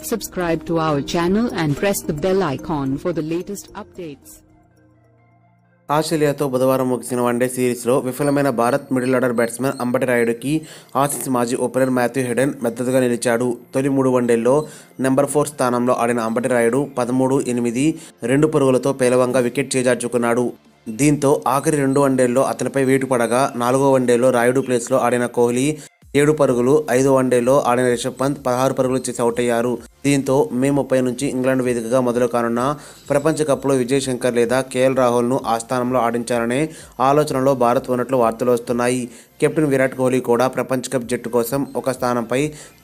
Subscribe to our channel and press the bell icon for the latest updates. ఆస్ట్రేలియాతో బుధవారం ముగిసిన one day సిరీస్లో విఫలమైన Bharat middle order batsmen Ambati రాయుడుకి Aussies మాజీ ఓపెనర్ మాథ్యూ హెడెన్ మద్దతుగా నిలిచాడు. తొలి 3 వన్డేల్లో నెంబర్ 4 స్థానంలో ఆడిన అంబటి రాయుడు 13-8 2 పరుగులతో పేలవంగా వికెట్ చేజార్చుకున్నాడు. దీంతో ఆఖరి 2 వన్డేల్లో అతనిపై వేటు పడగా 4వ వన్డేలో రాయుడు ప్లేస్లో ఆడిన కోహ్లీ 7 పరుగులు, 5 వన్డేలో ఆడిన రిషబ్ పంత్ 16 పరుగులు చేసి అవుట్ అయ్యారు. దీంతో మే 30 నుంచి ఇంగ్లాండ్ వేదికగా మొదలు కానున్న ప్రపంచ కప్లో విజయ్ శంకర్ లేదా కేఎల్ రాహుల్ను ఆ స్థానంలో ఆడించాలనే ఆలోచనలో భారత్ ఉన్నట్లు వార్తలు వస్తున్నాయి. కెప్టెన్ విరాట్ కోహ్లీ కూడా ప్రపంచ కప్ జట్టు కోసం ఒక స్థానంపై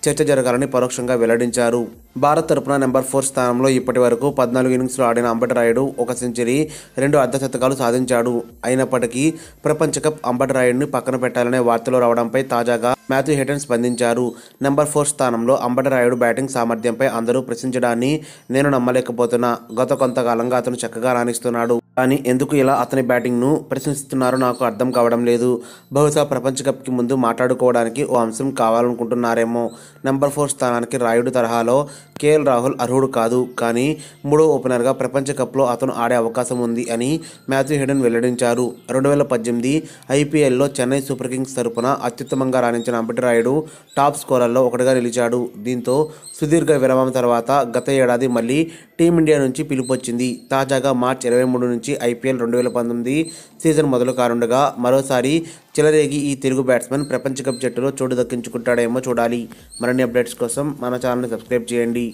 చర్చ జరగాలని పరోక్షంగా వెల్లడించారు. భారత్ తరపున నెంబర్ 4 స్థానంలో ఇప్పటి వరకు 14 ఇన్నింగ్స్లో ఆడిన అంబటి రాయుడు 1 సెంచరీ, 2 అర్ధశతకాలు సాధించాడు. అయినప్పటికీ ప్రపంచ కప్ అంబటి రాయుడిని పక్కన పెట్టాలనే వార్తలు రావడంపై తాజాగా మాథ్యూ హెడెన్ స్పందించారు. నెంబర్ 4 స్థానంలో అంబటి రాయుడు బ్యాటింగ్ సామర్థ్యంపై అందరూ ప్రశ్నించడాన్ని నేను నమ్మలేకపోతున్నా. గత కొంతకాలంగా అతను చక్కగా రాణిస్తున్నాడు. కానీ ఎందుకు ఇలా అతని బ్యాటింగ్ను ప్రశ్నిస్తున్నారో నాకు అర్థం కావడం లేదు. బహుశా ప్రపంచ కప్కి ముందు మాట్లాడుకోవడానికి ఓ అంశం కావాలనుకుంటున్నారేమో. నెంబర్ 4 స్థానానికి రాయుడు తరహాలో కేఎల్ రాహుల్ అర్హుడు కాదు, కానీ 3వ ఓపెనర్గా ప్రపంచ కప్లో అతను ఆడే అవకాశం ఉంది అని మాథ్యూ హెడెన్ వెల్లడించారు. 2018 ఐపీఎల్లో చెన్నై సూపర్ కింగ్స్ తరపున అత్యుత్తమంగా రాణించిన అంబటి రాయుడు టాప్ స్కోరర్లో ఒకటిగా నిలిచాడు. దీంతో సుదీర్ఘ విరామం తర్వాత గత ఏడాది మళ్లీ టీమిండియా నుంచి పిలుపొచ్చింది. తాజాగా మార్చి 23 నుంచి ఐపీఎల్ 2019 సీజన్ మొదలు కానుండగా మరోసారి చెలరేగి ఈ తెలుగు బ్యాట్స్మెన్ ప్రపంచ కప్ జట్టులో చోటు దక్కించుకుంటాడేమో చూడాలి. మరిన్ని అప్డేట్స్ కోసం మన ఛానల్ని సబ్స్క్రైబ్ చేయండి.